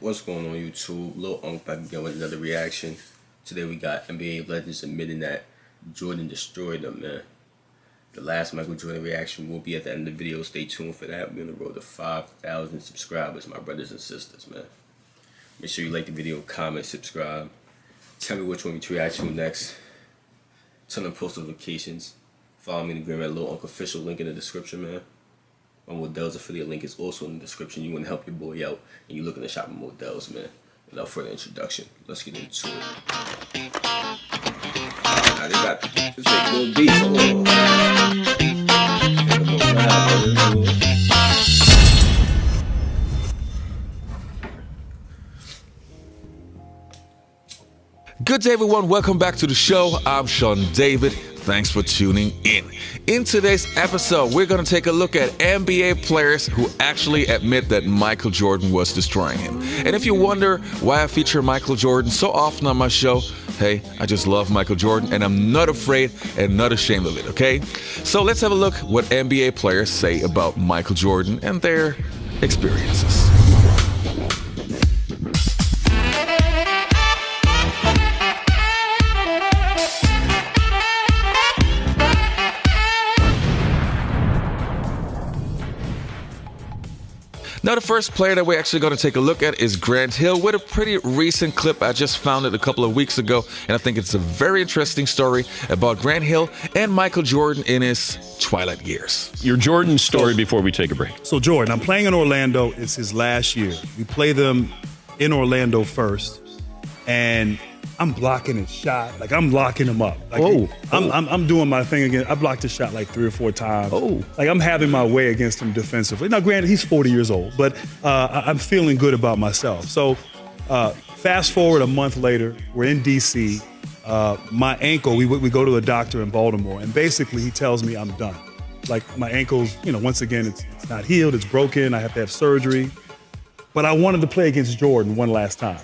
What's going on YouTube? Lil Unc back again with another reaction. Today we got NBA legends admitting that Jordan destroyed them, man. The last Michael Jordan reaction will be at the end of the video. Stay tuned for that. We're on the road to 5,000 subscribers, my brothers and sisters, man. Make sure you like the video, comment, subscribe. Tell me which one to react to next. Turn on post notifications. Follow me on the gram at Lil Unc Official, link in the description, man. My Models affiliate link is also in the description. You want to help your boy out and you're looking to shop at Models, man. Without further introduction, let's get into it. Now they got this big little beat. Good day, everyone. Welcome back to the show. I'm Sean David. Thanks for tuning in. In today's episode, we're going to take a look at NBA players who actually admit that Michael Jordan was destroying him. And if you wonder why I feature Michael Jordan so often on my show, hey, I just love Michael Jordan and I'm not afraid and not ashamed of it, okay? So let's have a look what NBA players say about Michael Jordan and their experiences. Now, the first player that we're actually going to take a look at is Grant Hill with a pretty recent clip. I just found it a couple of weeks ago, and I think it's a very interesting story about Grant Hill and Michael Jordan in his twilight years. Your Jordan story before we take a break. So Jordan, I'm playing in Orlando. It's his last year. We play them in Orlando first, and I'm blocking his shot. Like, I'm locking him up. Like, I'm doing my thing again. I blocked his shot like 3 or 4 times. Like, I'm having my way against him defensively. Now, granted, he's 40 years old, but I'm feeling good about myself. So fast forward a month later, we're in D.C. My ankle, we go to a doctor in Baltimore, and basically he tells me I'm done. Like, my ankle's, once again, it's not healed, it's broken, I have to have surgery. But I wanted to play against Jordan one last time.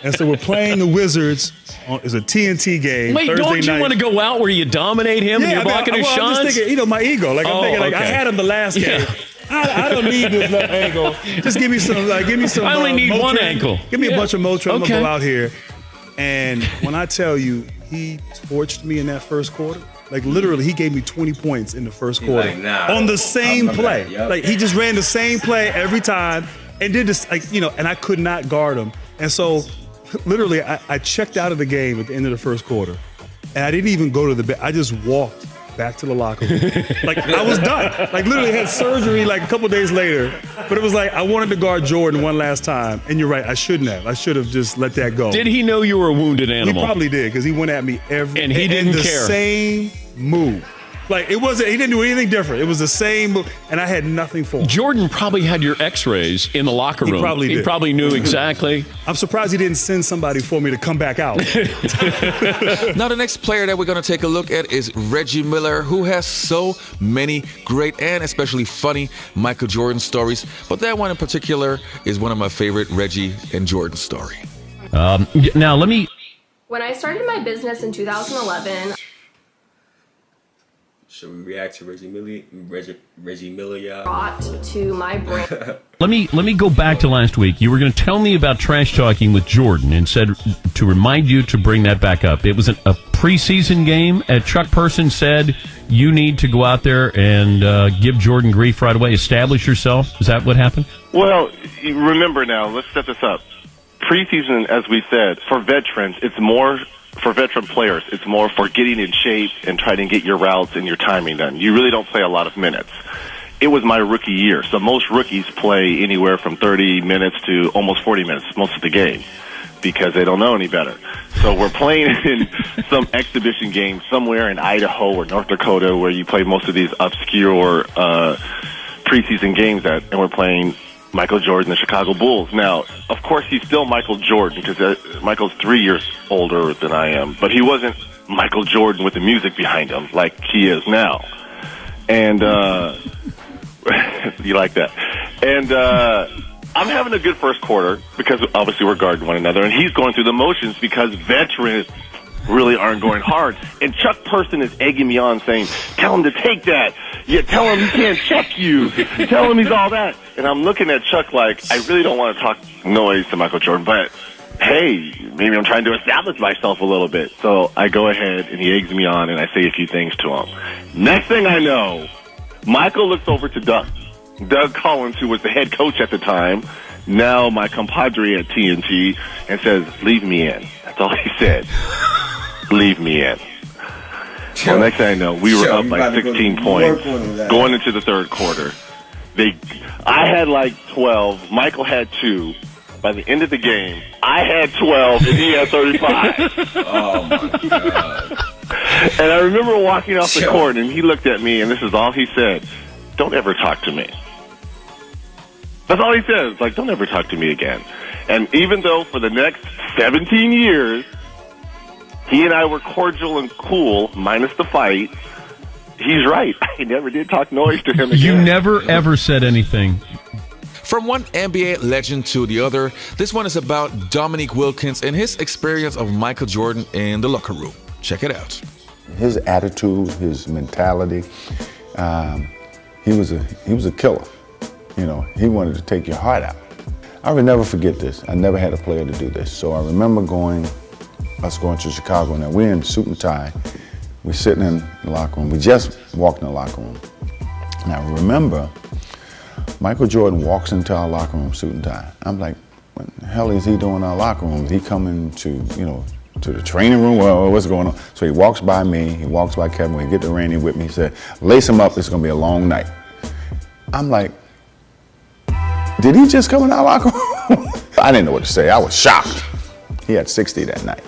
And so we're playing the Wizards. It's a TNT game. Wait, Thursday don't you night. Want to go out where you dominate him and you're blocking his shots? I'm just thinking, my ego. Like, I'm thinking, like, I had him the last game. I don't need this left ankle. Just give me some. I only need Motrin. one ankle. Give me a bunch of Motrin. I'm gonna Okay. go out here. And when I tell you, he torched me in that first quarter. Like, literally, he gave me 20 points in the first quarter like, nah, on the same play. that, yep. Like, he just ran the same play every time and did this, like, and I could not guard him. And so, literally, I checked out of the game at the end of the first quarter, and I didn't even go to the bed. I just walked back to the locker room. Like, I was done. Like, literally had surgery like a couple days later, but it was like I wanted to guard Jordan one last time. And you're right, I shouldn't have. I should have just let that go. Did he know you were a wounded animal? He probably did, because he went at me And he didn't the care. same move. Like, he didn't do anything different. It was the same move, and I had nothing for him. Jordan probably had your x-rays in the locker room. probably did. He probably knew exactly. I'm surprised he didn't send somebody for me to come back out. Now, the next player that we're going to take a look at is Reggie Miller, who has so many great and especially funny Michael Jordan stories. But that one in particular is one of my favorite Reggie and Jordan story. Now, let me... When I started my business in 2011, Should we react to Reggie Miller, y'all? brought to my brain. Let me go back to last week. You were going to tell me about trash talking with Jordan and said to remind you to bring that back up. It was a preseason game. Chuck Person said you need to go out there and give Jordan grief right away. Establish yourself. Is that what happened? Well, you remember now, let's set this up. Preseason, as we said, for veterans, it's more for veteran players. It's more for getting in shape and trying to get your routes and your timing done. You really don't play a lot of minutes. It was my rookie year, so most rookies play anywhere from 30 minutes to almost 40 minutes most of the game because they don't know any better. So we're playing in some exhibition game somewhere in Idaho or North Dakota where you play most of these obscure preseason games at, and we're playing Michael Jordan, the Chicago Bulls. Now, of course, he's still Michael Jordan because Michael's 3 years older than I am, but he wasn't Michael Jordan with the music behind him like he is now. And you like that? And I'm having a good first quarter because obviously we're guarding one another, and he's going through the motions because veterans really aren't going hard. And Chuck Person is egging me on saying, tell him to take that. Yeah, tell him he can't check you. Tell him he's all that. And I'm looking at Chuck like, I really don't want to talk noise to Michael Jordan, but hey, maybe I'm trying to establish myself a little bit. So I go ahead and he eggs me on and I say a few things to him. Next thing I know, Michael looks over to Doug Collins, who was the head coach at the time, now my compadre at TNT, and says, leave me in. That's all he said. Leave me in. Well, next thing I know, we were up like 16 points going into the third quarter. I had like 12. Michael had 2. By the end of the game, I had 12 and he had 35. Oh, my God. And I remember walking off the court, and he looked at me, and this is all he said. Don't ever talk to me. That's all he says. Like, don't ever talk to me again. And even though for the next 17 years, he and I were cordial and cool, minus the fight, he's right. I never did talk noise to him again. You never, ever said anything. From one NBA legend to the other, this one is about Dominique Wilkins and his experience of Michael Jordan in the locker room. Check it out. His attitude, his mentality, he was a killer. You know, he wanted to take your heart out. I will never forget this. I never had a player to do this. So I remember us going to Chicago. Now we're in suit and tie. We're sitting in the locker room. We just walked in the locker room. Now remember, Michael Jordan walks into our locker room suit and tie. I'm like, what the hell is he doing in our locker room? Is he coming to the training room? Well, what's going on? So he walks by me, he walks by Kevin, we get to Randy with me, he said, lace him up, it's gonna be a long night. I'm like, did he just come in our locker room? I didn't know what to say, I was shocked. He had 60 that night.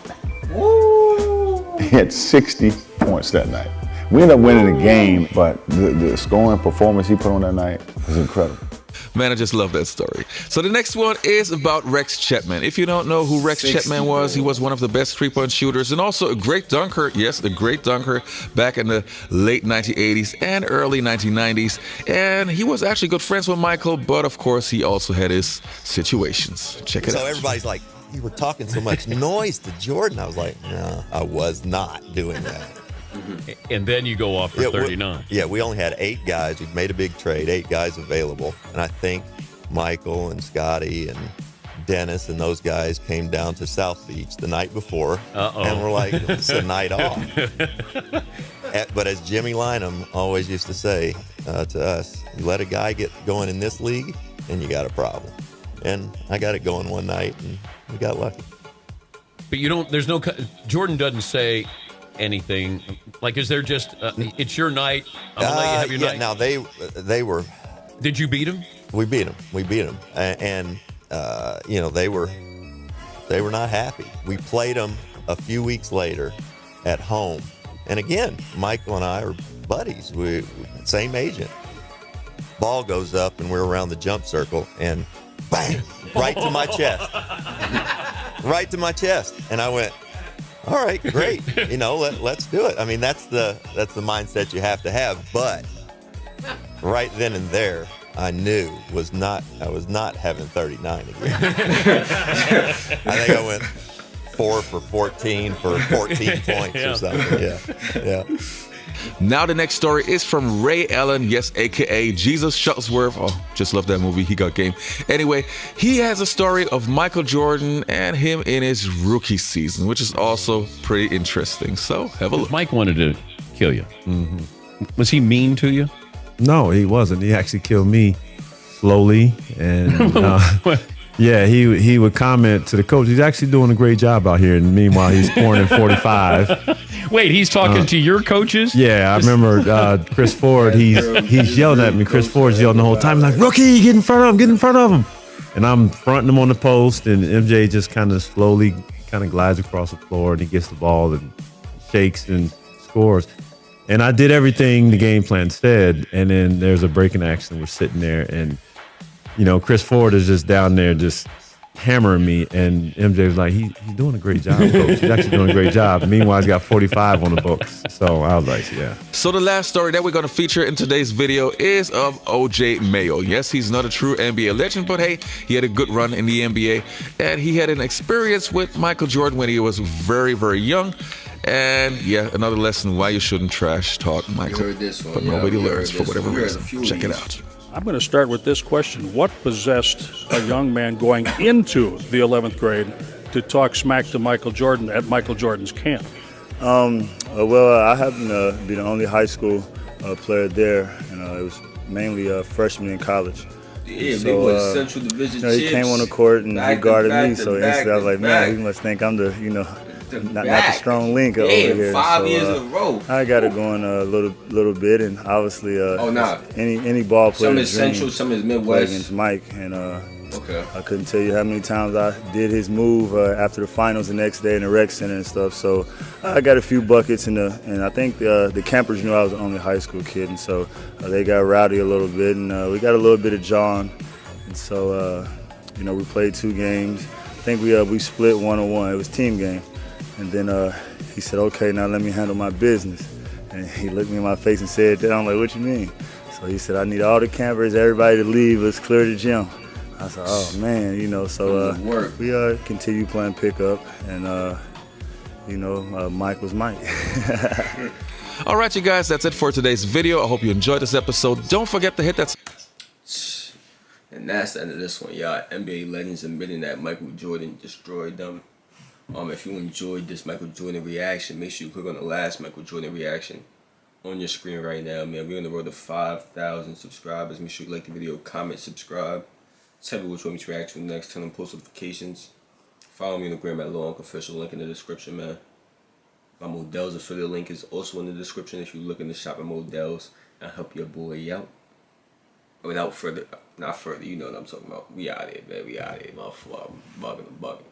Ooh. He had 60 points that night. We ended up winning the game, but the scoring performance he put on that night was incredible. Man, I just love that story. So the next one is about Rex Chapman. If you don't know who Rex Chapman was, he was one of the best three-point shooters and also a great dunker. Yes, the great dunker back in the late 1980s and early 1990s. And he was actually good friends with Michael, but of course he also had his situations. Check it out. So everybody's like, you were talking so much noise to Jordan. I was like, no, I was not doing that. And then you go off for 39. We only had 8 guys. We'd made a big trade, 8 guys available. And I think Michael and Scotty and Dennis and those guys came down to South Beach the night before. And we're like, it's a night off. But as Jimmy Lynam always used to say to us, you let a guy get going in this league and you got a problem. And I got it going one night and we got lucky. But Jordan doesn't say anything. Like, is there just, it's your night, I'm going to let you have your night? Now they were. Did you beat him? We beat them. And they were not happy. We played them a few weeks later at home. And again, Michael and I are buddies. We same agent. Ball goes up and we're around the jump circle and bang, right to my chest. Right to my chest. And I went, all right, great. Let's do it. I mean, that's the mindset you have to have. But right then and there, I knew I was not having 39 again. I think I went 4 for 14 for 14 points or something. Yeah. Now the next story is from Ray Allen, yes, a.k.a. Jesus Shuttlesworth. Oh, just love that movie. He got game. Anyway, he has a story of Michael Jordan and him in his rookie season, which is also pretty interesting. So have a look. Mike wanted to kill you. Mm-hmm. Was he mean to you? No, he wasn't. He actually killed me slowly. And he would comment to the coach, he's actually doing a great job out here. And meanwhile, he's pouring in 45. Wait, he's talking to your coaches? Yeah, I remember Chris Ford. He's yelling at me. Chris Ford's yelling the whole time. He's like, rookie, get in front of him. And I'm fronting him on the post, and MJ just kind of slowly glides across the floor, and he gets the ball and shakes and scores. And I did everything the game plan said, and then there's a break in action. We're sitting there, and Chris Ford is just down there just hammering me, and MJ was like, he's doing a great job, coach. He's actually doing a great job. Meanwhile, he's got 45 on the books. So I was like, yeah. So the last story that we're going to feature in today's video is of O.J. Mayo. Yes, he's not a true NBA legend, but hey, he had a good run in the NBA, and he had an experience with Michael Jordan when he was very, very young. And yeah, another lesson why you shouldn't trash talk Michael. heard this one, but yeah, nobody we heard learns for this whatever one. We heard a reason. few of Check it these. out. I'm going to start with this question. What possessed a young man going into the 11th grade to talk smack to Michael Jordan at Michael Jordan's camp? Well, I happen to be the only high school player there, and it was mainly a freshman in college. Yeah, So, they won Central Division he champs. came on the court and he guarded me, so back instantly I was to like, back. man, he must think I'm the, not the back. strong link over Damn, here. 5 years in a row. I got it going a little bit, and obviously, any ball player. Some is Central, some is Midwest. Against Mike, and Okay. I couldn't tell you how many times I did his move after the finals the next day in the rec center and stuff. So I got a few buckets, and I think the campers knew I was the only high school kid, and so they got rowdy a little bit, and we got a little bit of John, and so we played 2 games. I think we split 1-1. It was a team game, and then he said, "Okay, now let me handle my business," and he looked me in my face and said that. I'm like, "What you mean?" So he said, "I need all the campers, everybody to leave. Let's clear the gym." I said, "Oh man, so we continue playing pickup, and Mike was Mike." All right, you guys, that's it for today's video. I hope you enjoyed this episode. Don't forget to hit that. And that's the end of this one, y'all. NBA legends admitting that Michael Jordan destroyed them. If you enjoyed this Michael Jordan reaction, make sure you click on the last Michael Jordan reaction on your screen right now, man. We're on the road to 5,000 subscribers. Make sure you like the video, comment, subscribe. Tell me which one to react to next. Turn on post notifications. Follow me on the gram at Lil Unc Official. Link in the description, man. My Models affiliate link is also in the description if you're looking to shop at Models and help your boy out. Without further, not further, you know what I'm talking about. We out here, man. We out here, motherfucker. I'm bugging.